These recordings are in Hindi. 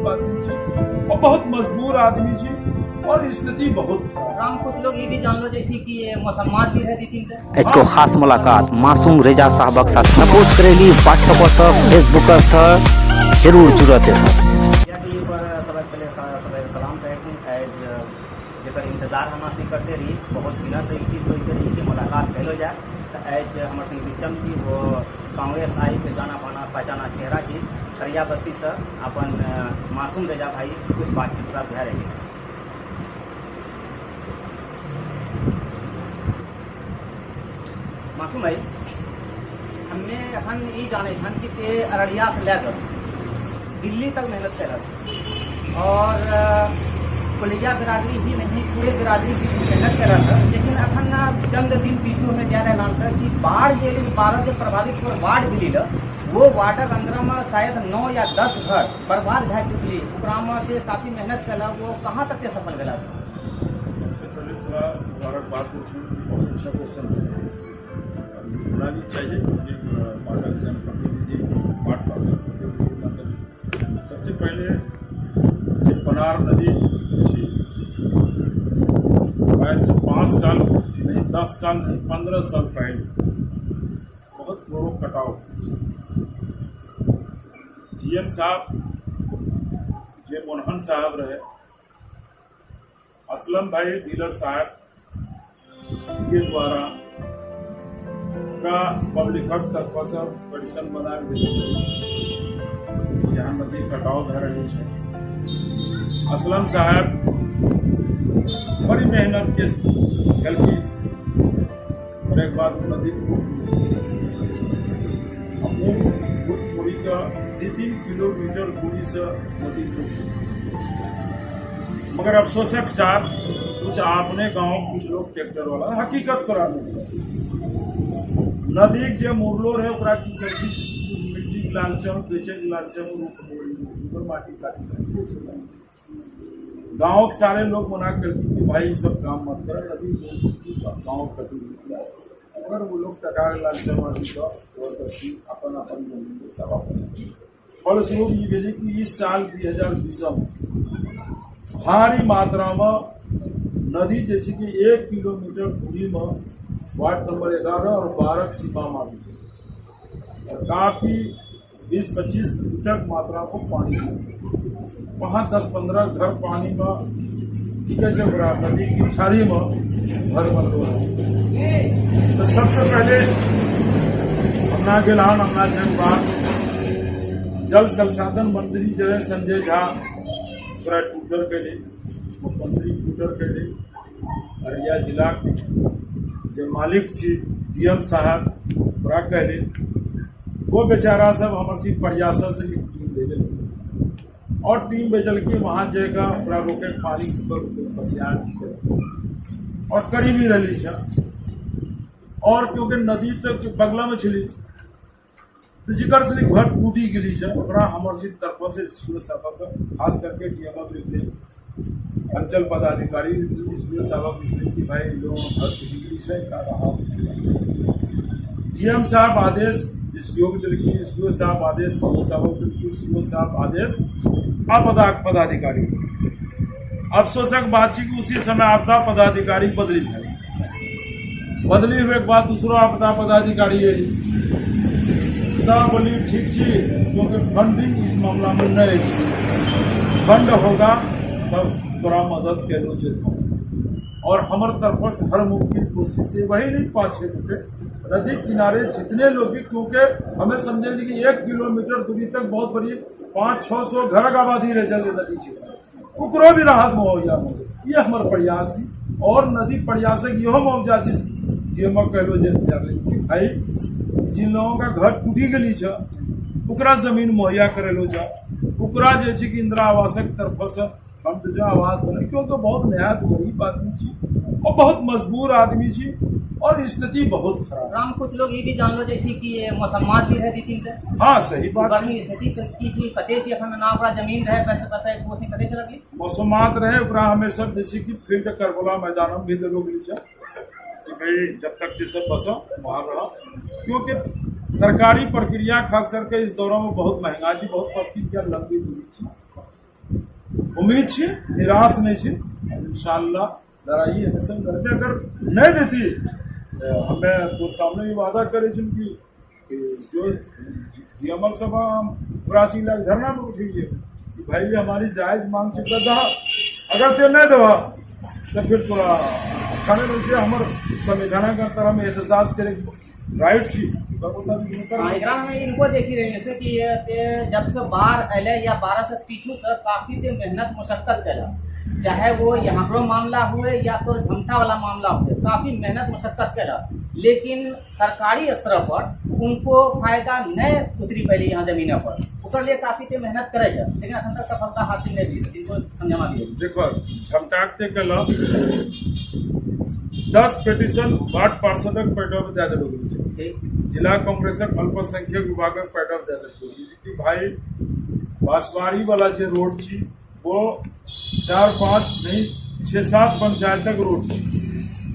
गरीब आदमी छी और बहुत मजबूर आदमी छी और स्थिति बहुत खराब। राम कुछ लोग ये भी जान लो जैसे कि ये मसम्मात भी रहती थी को खास मुलाकात मासूम रेजा साहबक साथ सपोर्ट करेली व्हाट्सएप से फेसबुक से जरूर जुड़त है सर सबसे पहले सलाम कहे जर इंतजार हमारे करते रही बहुत दिनों से एक चीज़ सोचते रही कि मुलाकात पहले जाए तो एज हमारे संग बिचम थी वो कांग्रेस आई के जाना पाना पहचाना चेहरा थी खरिया बस्ती से अपन मासूम रेजा भाई कुछ बातचीत का भे रही। मासूम भाई हमें हम ये जाने छन कि ते अररिया से लेकर दिल्ली तक मेहनत कर और कुलिया बिरादरी ही नहीं पूरे बिरादरी की मेहनत कर रहा था, लेकिन अखन ना चंद दिन पीछे में क्या रहना था कि बाढ़ के लिए बाढ़ से प्रभावित हुआ वार्ड मिली वो वार्डक अंदर में शायद 9 या 10 घर बर्बाद भा चुकली से काफ़ी मेहनत कला वो कहाँ तक के सफल गला। सबसे पहले थोड़ा मुबारकबाद बहुत अच्छा क्वेश्चन होना भी चाहिए क्योंकि वार्ड पार्षद सबसे पहले पनार नदी वैसे 5 साल नहीं 10 साल नहीं 15 साल पहले बहुत बड़ो कटाव डीएम साहब जे मोहन साहब रहे असलम भाई डीलर साहब के द्वारा का पब्लिक हक तरफ से पटिशन बना यहाँ नदी कटाव भे रही है। असलम साहब बड़ी मेहनत के गलती और एक बात नदी पूरी का 3 किलोमीटर दूरी से नदी मगर अफसोसक साथ कुछ आपने गांव कुछ लोग ट्रैक्टर वाला हकीकत करा नदी जो मुरलो रहे ओकरा की करती मिट्टी के लालचम बेचे के लालचम माटी काटी गांव के सारे लोग मना करती कि भाई सब काम मत कर नदी गाँव कटी अगर वो लोग टका लालचम अपन अपन जमीन के वापस फलस्वरूप ये भेजे कि इस साल 2020 में भारी मात्रा में नदी जैसे कि 1 किलोमीटर दूरी में वार्ड नंबर 11 और 12 सीमा में और काफी 20-25 फीट मात्रा को पानी वहाँ 10-15 घर पानी में नदी की छाड़ी में घर बन तो सबसे पहले अपना गिलान अपना जनबाद जल संसाधन मंत्री जो है संजय झा पूरा ट्विटर के लिए मुख्यमंत्री ट्विटर के लिए अररिया जिला जो मालिक थी डीएम साहब पूरा कह वो बेचारा सब हमारे प्रयास से टीम भेजल और टीम भेजल के वहाँ जगह पूरा रोके पानी और करी भी रही है और क्योंकि नदी तक बगला में छिली तो जिकर से घर टूटी गई है हमारे तरफ से खास करके डीएम अंचल पदाधिकारी की भाई घर टूटी गई है डीएम साहब आदेश एसडीओ साहब आदेश सीओ साहब आदेश आपदा पदाधिकारी अफसोसक बात की उसी समय आपदा पदाधिकारी बदली हुए के बाद दूसरा आपदा पदाधिकारी बोली ठीक छी क्योंकि फंडिंग इस मामला में नहीं फंड होगा तब थोड़ा मदद के लो और हमारे तरफ से हर मुमकिन कोशिश से वही नहीं 5-6 रुपये नदी किनारे जितने लोग क्योंकि हमें समझे कि 1 किलोमीटर दूरी तक बहुत बड़ी 500-600 घर आबादी रह जाए नदी उकरो भी राहत मुहैया ये हमारे प्रयास और नदी प्रयास यो मुआवजा कह लो भाई जिन लोगों का घर टूटी गई है उकरा जमीन मुहैया करेलो जा उकरा कि इंदिरा आवासक तरफ से फंड जो आवास बने क्योंकि बहुत नहायत गरीब आदमी छी और बहुत मजबूर आदमी छी और स्थिति बहुत खराब। राम कुछ लोग ये भी जान लो जैसे कि ये मसम्मात भी रहती थी हाँ सही बात गर्मी स्थिति की थी पते से अपन ना ओकरा जमीन रहे पैसे पैसा एक कोसी पते चलगी मसम्मात रहे ओकरा हमें सब जैसे कि फील्ड करबला मैदान में भी लोग लीचा कि भाई जब तक ये सब बसो वहाँ रहा क्योंकि सरकारी प्रक्रिया खास करके इस दौरान में बहुत महंगा थी बहुत प्रक्रिया लंबी दूरी थी उम्मीद छे, निराश नहीं छे। इंशाअल्लाह लड़ाई हमें सब लड़के अगर नहीं देती हमें तो सामने ही वादा करे छे कि जो अमर सभा प्राची लाख धरना में उठिए कि भाई ये हमारी जायज मांग चुका था, अगर ते नहीं दवा तो फिर थोड़ा अच्छा नहीं लगता। हमारे संविधान का तरह में एहसास करे राइट थी एकरा में इनको देखी रही है कि ये जब से बाहर अले या 12 से पीछू से काफी ते मेहनत मुशक्कत करा, चाहे वो यहाँ पर मामला हुए या तो झमटा वाला मामला हुए, काफी मेहनत मुशक्कत करा, लेकिन सरकारी स्तर पर उनको फायदा नहीं उतरी पहले यहाँ जमीन पर, उसके लिए काफी ते मेहनत करे छे, लेकिन अखन तक सफलता हासिल नहीं हुई। इनको समझाना भी देखो झमटाकते कला 10 पिटीशन वार्ड पार्षदक पैटर्न ज्यादा लोग जिला कांग्रेसक अल्पसंख्यक विभागक पैटर्न ज्यादा लोग कि भाई बांसवाड़ी वाला जो रोड थी वो 4-5 नहीं 6-7 पंचायतक रोड थी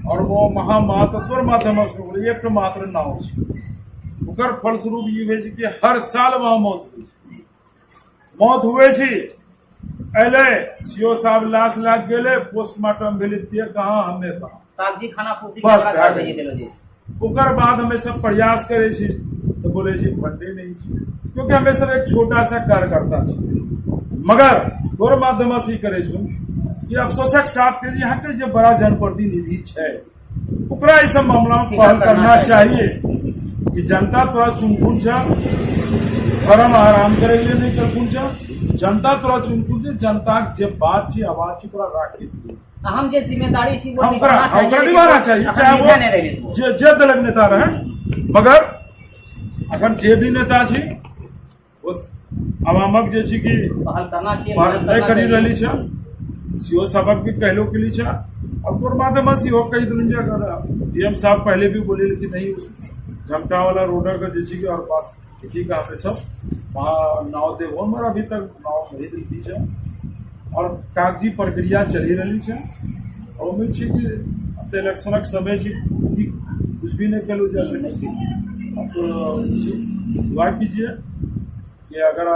और वो महामातत्वर माध्यम से एक मात्र नाव थी। ओकर फलस्वरूप ये भेज कि हर साल वहाँ मौत हुए थी। अले सीओ साहब लाश लाग गेले, पोस्टमार्टम भेले कहाँ हमें कहा कागजी खाना पूर्ति बस के ओकर बाद हमें सब प्रयास करे छी तो बोले जी फंडे नहीं छी, क्योंकि हमें सब एक छोटा सा कार्यकर्ता छी, मगर तोर माध्यम से करे छू कि अफसोसक साथ के यहाँ के जो बड़ा जनप्रतिनिधि है ओकरा इस मामला में पहल करना चाहिए कि जनता तोरा चुनकुन छ धर्म आराम करे लिए नहीं कर पूछा, जनता तोरा चुनकुन छ, जनता जे बात छी आवाज छी तोरा राखे हम जे जिम्मेदारी छी वो निभाना चाहिए, चाहे वो जे दलक नेता रहे, मगर अगर जे भी नेता छी उस अवामक जे छी कि पहल करना चाहिए, नहीं करी रही छे, सीओ सबक भी कहलो के लिए छे। अब तोर माध्यम से हो कई दिन डीएम साहब पहले भी बोले कि नहीं उस झमटा वाला रोडर का जैसे कि और पास किसी का हमें सब वहाँ नाव दे वो मगर अभी तक नाव नहीं दिखती है और कागजी प्रक्रिया चली रही है और उम्मीद है कि अब इलेक्शन समय से कुछ भी नहीं करो जा सकती। अब दुआ कीजिए कि अगर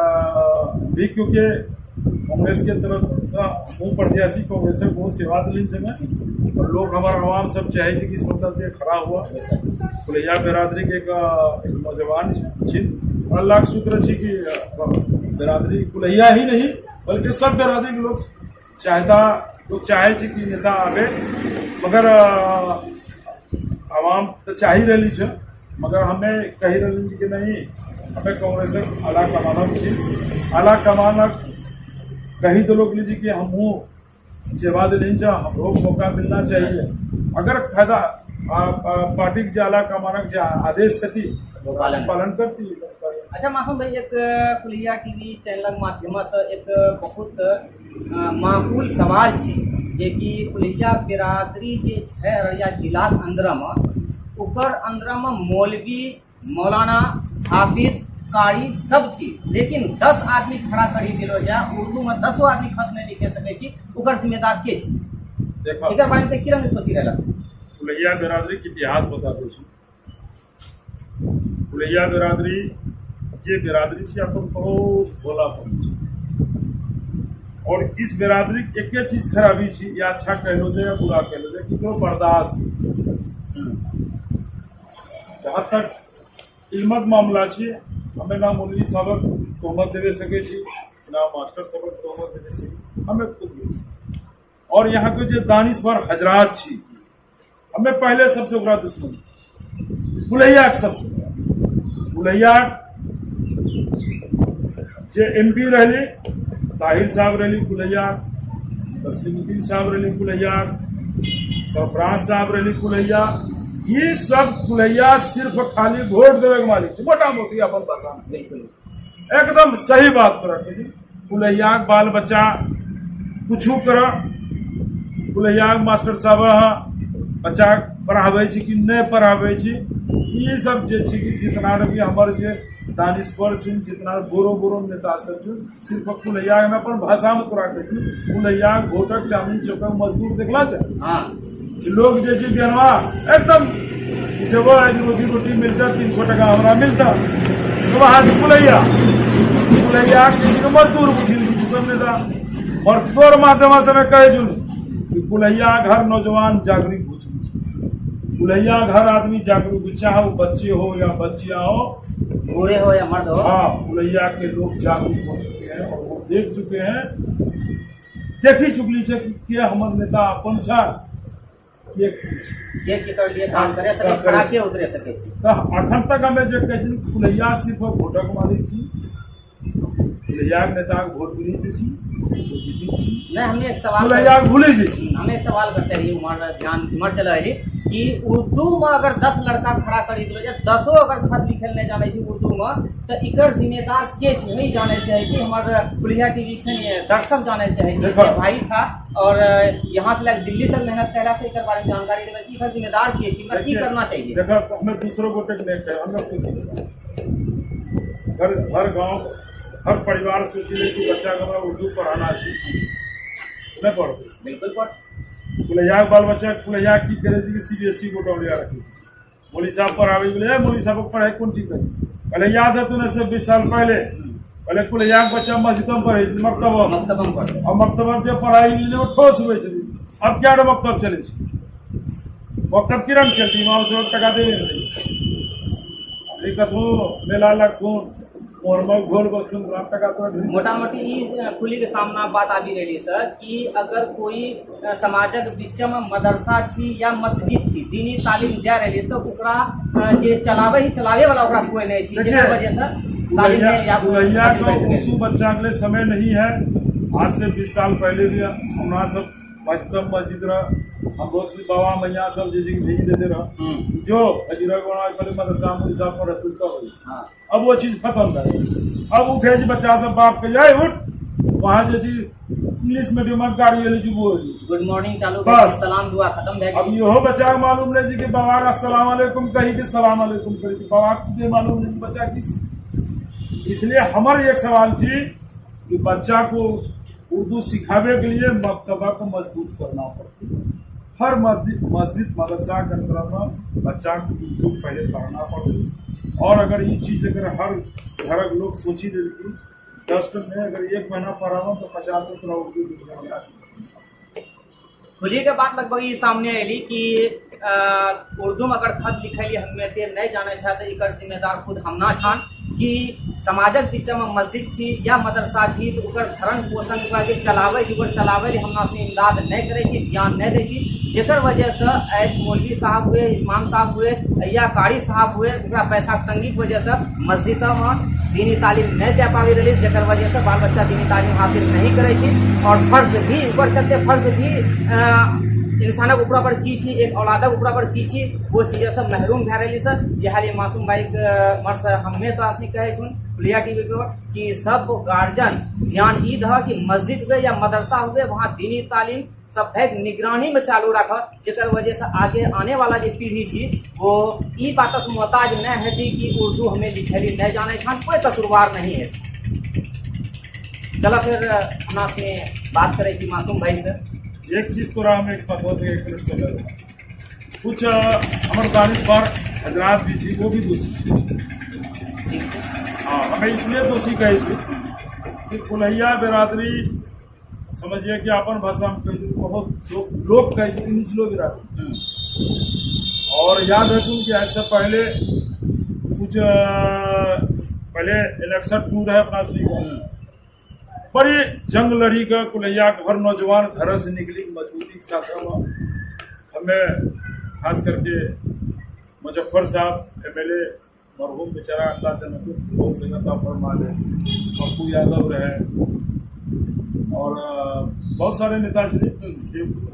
भी क्योंकि कांग्रेस के तरफ मुँह प्रत्याशी कांग्रेस को बहुत सेवा दिली जगह और लोग हमारा आवाम सब चाहे कि इस मतलब ये खड़ा हुआ कुलैया बिरादरी के एक नौजवान और अल्लाह का शुक्र है कि बिरादरी कुलैया ही नहीं बल्कि सब बिरादरी के लोग चाहे कि नेता आवे, मगर आवाम तो चाह रही है, मगर हमें कही रही कि नहीं हमें कांग्रेस आला कमानक कहीं तो लोग लीजिए कि हम सेवा नहीं चाह हमको मौका मिलना चाहिए, अगर फायदा पार्टी के आला कमानक जो आदेश थी पालन करती। अच्छा मासूम भाई, एक कुलिया टीवी चैनल माध्यम से एक बहुत माकूल सवाल छे जे कि कुलिया बिरादरी जे छे अररिया जिला अंदर में ऊपर अंदर में मौलवी मौलाना हाफिज कारी सब छी, लेकिन 10 आदमी खड़ा करी दिलो जा उर्दू में 10 आदमी खत नहीं लिखे सके छी, ओकर जिम्मेदार के छी? देखो एकर बारे में किरण सोची रहला कुलिया बिरादरी के इतिहास बता दो छी। कुलिया बिरादरी ये बिरादरी से अपन बहुत भोला और इस बिरादरी एक चीज खराबी थी या अच्छा कह लो या बुरा कह लो कि तो बर्दाश्त जहाँ तक इल्मत मामला छे हमें ना मौलवी सबक तोहमत देवे सके छी ना मास्टर सबक तोहमत देवे सके हमें खुद देवे सके और यहाँ के जो दानिश्वर हजरात छी हमें पहले सबसे बड़ा दुश्मन कुलैया सबसे कुलैया जे MP रही ताहिर साहब रही कुलैया, तस्लीमुद्दीन साहब रही कुलैया, सरफराज साहब रही कुलैया, ये सब कुलैया सिर्फ खाली वोट देवे के मालिक मोटा मोटी अपन भाषा एकदम सही बात पर रखे कुलैया बाल बच्चा कुछ कर कुलैया मास्टर साहब बच्चा पढ़ावे कि नहीं पढ़ावे ये सब जितना रही हमारे जे दानिश्वर चुन जितना बोरो नेता सब चुन सिर्फ कुलैया में अपन भाषा में तोरा कहती कुलैया घोटक चांदनी चौक मजदूर देखला लोग जे बिहनवा एकदम जब रोजी रोटी मिलता 300 टका हमारा मिलता तो वहां से कुलैया किसी को मजदूर बुझी सब नेता और तोर माध्यम से मैं कहे जुन कि कुलैया घर नौजवान जागरूक हो चुके हैं। कुलैया घर आदमी जागरूक, चाहे वो बच्चे हो या बच्चियां हो, बूढ़े हो या मर्द हो, हाँ कुलैया के लोग जागरूक हो चुके हैं और वो देख चुके हैं, देखी चुकली है कि हमर नेता अपन छा ये केकर लिए काम करे सके, खड़ा के उतरे सके। तो अखन तक हमें जो कहते कुलैया सिर्फ वोटक मालिक छी, कुलैया नेता के वोट मिली छी, नहीं हमें एक सवाल हमें एक सवाल करते रहिए उमर ध्यान उमर चल रही कि उर्दू में अगर 10 लड़का खड़ा करी दिलो जाए, 10 अगर खत लिखल नहीं जाने उर्दू में, तो इकर जिम्मेदार के नहीं जाने चाहिए। हमारे कुलिया टीवी से दर्शक जाने चाहिए भाई था और यहाँ से लेकर दिल्ली तक मेहनत कैला से इकर बारे में जानकारी देवे की जिम्मेदार के की करना चाहिए। देखो हमें दूसरों को हर गांव हर परिवार सोचिए कि बच्चा का उर्दू पढ़ाना चाहिए, नहीं पढ़ते बिल्कुल पढ़ कुलैया बाल बच्चा कुलैया की करे थी CBSE को डोलिया रखी, मौली साहब पढ़ावे बोले मौली साहब पढ़ाई कौन ठीक है। पहले याद है तूने से 20 साल पहले कुलैया के बच्चा मस्जिद में पढ़े मकतब में पढ़े और मकतब में जब पढ़ाई वो ठोस हुए चली। अब क्या मकतब चले मकतब किरण चलती वहां से टका दे कथू मेला लगून और घोल बस्तून टका तो मोटा मोटी खुली के सामना बात आ भी रही सर कि अगर कोई समाजक बीच में मदरसा छी या मस्जिद छी दीनी तालीम दे रही तो ओकरा जे चलावे वाला ओकरा कोई नहीं छी, जेकर वजह से कुलैया का उर्दू बच्चा के लिए समय नहीं है। आज से 20 साल पहले भी हमारा सब मकतब मस्जिद हम रोशनी बाबा मैया सब जी भेज देते रहा जो मदरसा साहब पर रखता हो। अब वो चीज खत्म है, अब उठे जी बच्चा सब बाप के जाए उठ वहाँ जैसी इंग्लिश मीडियम गाड़ी वाली जो गुड मॉर्निंग चालू बस सलाम दुआ खत्म। अब यो बच्चा मालूम नहीं जी कि बाबा अस्सलाम वालेकुम कही कि सलाम वालेकुम कही कि बाबा के मालूम नहीं बच्चा किस। इसलिए हमारे एक सवाल थी कि बच्चा को उर्दू सिखावे के लिए मकतबा को मजबूत करना पड़ती है। हर मस्जिद मदरसा के अंदर में बच्चा को उर्दू पहले पढ़ना पड़ती। और अगर ये चीज़ अगर हर घर के लोग सोची देती 10 में अगर 1 महीना पढ़ा तो 50 तो उर्दू खुली के बाद लगभग ये सामने आयली कि उर्दू में अगर खत लिखली हमें नहीं जाने चाहते इकर जिम्मेदार खुद हम ना छान कि समाजक बीच में मस्जिद छी या मदरसा छी तो ओकर भरण पोषण के चलावे हमरा से इमदाद नहीं करे छी, ध्यान नहीं दे छी, जेकर वजह से आज मौलवी साहब हुए, इमाम साहब हुए या कारी साहब हुए ओकरा पैसा के तंगी की वजह से मस्जिद में दीनी तालीम नहीं दे पाबी रही, जेकर वजह से बाल बच्चा दीनी तालीम हासिल नहीं करे छी और फर्ज भी ऊपर चलते फर्ज भी इंसानक ऊपरा पर की छी, एक औलादक ऊपरा पर की छी, वो चीजें सब महरूम भे रही सर। यह मासूम भाई मर सर हमें तो आसनी कहे छुन खुलिया टीवी पर कि सब गार्जियन ध्यान ई द कि मस्जिद हुए या मदरसा हुए वहाँ दीनी तालीम सब एक निगरानी में चालू रखा, जिसर वजह से आगे आने वाला जो पीढ़ी थी वो ई बात से मोहताज न है कि उर्दू हमें लिखली नहीं जाने छान कोई कसूरवार नहीं है। चलो फिर हम से बात करे थी मासूम भाई से एक चीज तो रहा हमें कुछ हमारे दानिशवर हजरात भी थी वो भी दोषी। हाँ हमें इसलिए दोषी कहे थे कि कुलैया बिरादरी समझिए कि अपन भाषा में कही बहुत लोग कहे निचलो बिरादरी। और याद है तुम कि ऐसे पहले कुछ पहले इलेक्शन टूर है अपना श्री बड़ी जंग लड़ी का कुलैया हर नौजवान घर से निकली मजबूती के साथ हमें खास करके मुजफ्फर साहब MLA मरहूम बेचारा अल्लाह बहुत से गता फरमा है, पप्पू यादव रहे और बहुत सारे नेता थे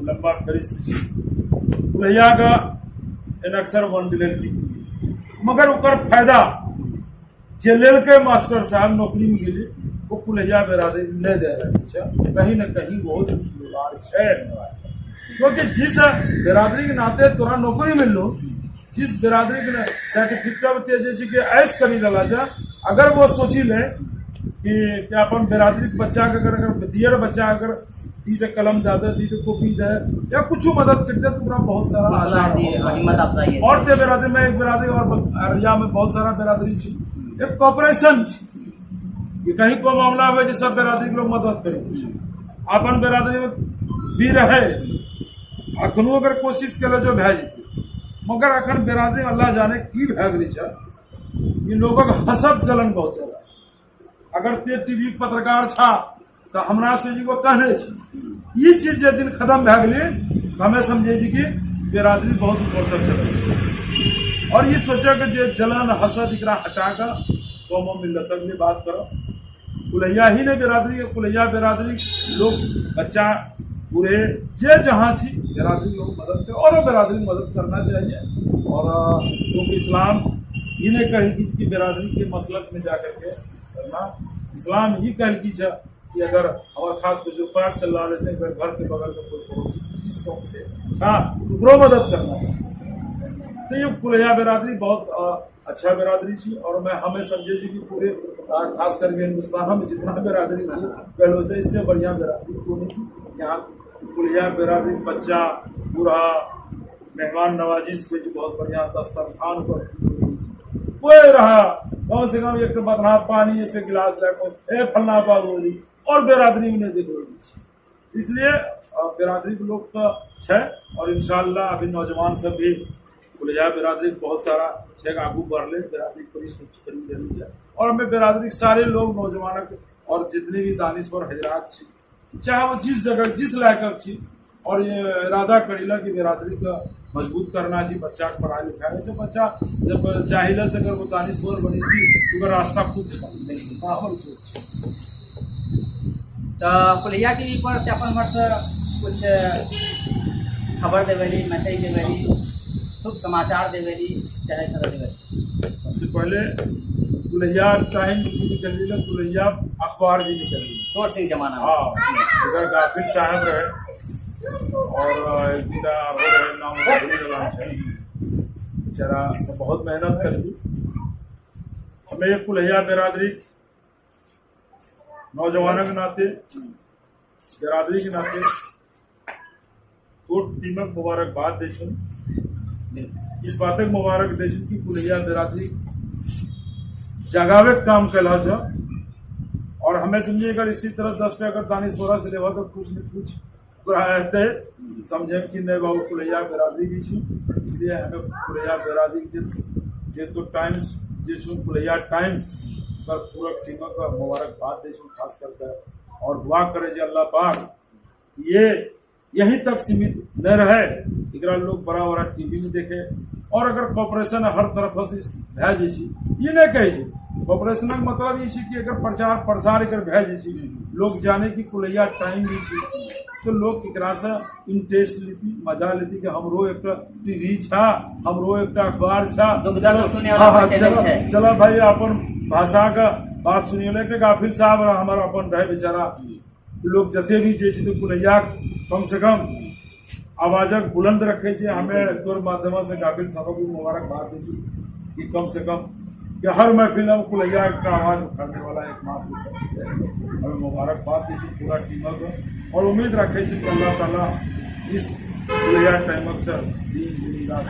लंबा फरिश्त कुलैया का इन अक्सर वन डिलेवरी मगर ओकर फायदा जे लेल के मास्टर साहब नौकरी में मिली वो कुलैया बिरादरी नहीं दे रहे कहीं न कहीं बहुत है, क्योंकि जिस बिरादरी के नाते तोरा नौकरी मिल लो जिस बिरादरी के सर्टिफिकेट जैसे कि ऐस करी रहा जा अगर वो सोची ले कि क्या अपन बिरादरी के बच्चा के अगर दियर बच्चा अगर दी तो कलम ज्यादा दी तो कॉपी दे या कुछ मदद करते तो पूरा बहुत सारा आसान और ते बिरादरी में एक बिरादरी और अरिया में बहुत सारा बिरादरी थी एक कॉपरेशन ये कहीं को मामला हुआ जो सब बिरादरी के लोग मदद करेंगे अपन बिरादरी में भी रहे अखनू अगर कोशिश करे जो भै जेते मगर अखन बिरादरी में अल्लाह जाने की भै गेली छै इ लोगक हसद जलन बहुत ज्यादा अगर ते टीवी पत्रकार छा तो हमरा से जी वो कहने छै ये चीज जे दिन खत्म भै गेली तो हमें समझे छी कि बिरादरी बहुत ऊपर तक चले और ये सोचे कि जे जलन हसद एकरा हटा कर कौमों मिल्लतक में बात करो कुलैया ही ने बिरादरी है कुलैया बिरादरी लोग बच्चा पूरे जे जहाँ छी बिरादरी लोग मदद करे और बिरादरी मदद करना चाहिए और क्योंकि इस्लाम ये नहीं कहे कि बिरादरी के मसलक में जाकर के करना इस्लाम ही कहे कि अगर हमारे खास को जो पाठ से ला लेते हैं घर के बगल में कोई पड़ोसी जिस कौम से हाँ वो मदद करना चाहिए तो ये कुलैया बिरादरी बहुत अच्छा बिरादरी थी और मैं हमें समझे कि पूरे खास करके हिंदुस्तान में जितना बिरादरी थी पहले से इससे बढ़िया बिरादरी कोई नहीं थी यहाँ कुलैया बिरादरी बच्चा बूढ़ा मेहमान नवाजी से जो बहुत बढ़िया दस्तरखान पर कोई रहा कम से कम एक बदना पानी एक गिलास रखो ए फलना पाओगी और बिरादरी में नहीं देखो इसलिए बिरादरी के लोग का है और इंशाल्लाह अभी नौजवान सब भी कुलैया बिरादरी बहुत सारा छे आगू बढ़ ले बिरादरी बड़ी सोच करी लेनी चाहिए और हमें बिरादरी सारे लोग नौजवान और जितने भी दानिश्वर हजरात चाहे वो जिस जगह जिस लायक छी और ये इरादा करीला कि बिरादरी का मजबूत करना चाहिए बच्चा को पढ़ाई लिखाई तो बच्चा जब जाहिला से अगर वो दानिश्वर बनी थी तो रास्ता खूब हमारी सोच तो कुलैया टीवी पर अपन वर्ष कुछ खबर देवेली मैसेज देवेली शुभ समाचार देवेली चाहे सब देवेली सबसे पहले कुलैया टाइम्स भी निकल रही है कुलैया अखबार भी निकल रही है तोड़ सिंह जमाना हाँ इधर गाफिल साहब रहे और एक दिन हो रहे नाम बेचारा सब बहुत मेहनत कर दी हमें ये कुलैया बिरादरी नौजवानों के नाते बिरादरी के नाते तो टीमक मुबारकबाद दे छूं इस बात मुबारक दे छूं कि कुलैया बिरादरी जगावे काम कैला जा और हमें समझिए अगर इसी तरह 10 अगर दानिश्वरा से लेवा तो कुछ न कुछ रहते समझे कि नहीं बाबू कुलैया बिरादरी की छी इसलिए हमें कुलैया बिरादरी जे तो टाइम्स जे छूं कुलैया टाइम्स पर पूरा टीमक का मुबारकबाद दे छूं खास करके और दुआ करे जे अल्लाह पाक ये यहीं तक सीमित न रहे एकरा लोग बड़ा बड़ा टीवी में देखे और अगर कॉपरेशन हर तरफ से भै जे ये नहीं कहे कॉपरेशन का मतलब ये कि अगर प्रचार प्रसार अगर भै जे लोग जाने की कुलैया टाइम भी तो लोग एकरा से इंटरेस्ट लेती मजा लेती कि हमरो एक टीवी छा हमरो एक अखबार छा चलो भाई अपन भाषा का बात सुनिए कि गाफिल साहब हमारा अपन रहे बेचारा लोग जते भी जे तो कुलैया कम से कम आवाजक बुलंद रखे हमें तौर माध्यम से गाफिल साहब को मुबारकबाद दी कि कम से कम कि हर महफिल में कुलैया का आवाज उठाने वाला एक मात्र हमें मुबारकबाद दी पूरा टीमक और उम्मीद रखे कि अल्लाह ताला इस कुलैया टाइमक से दिन रात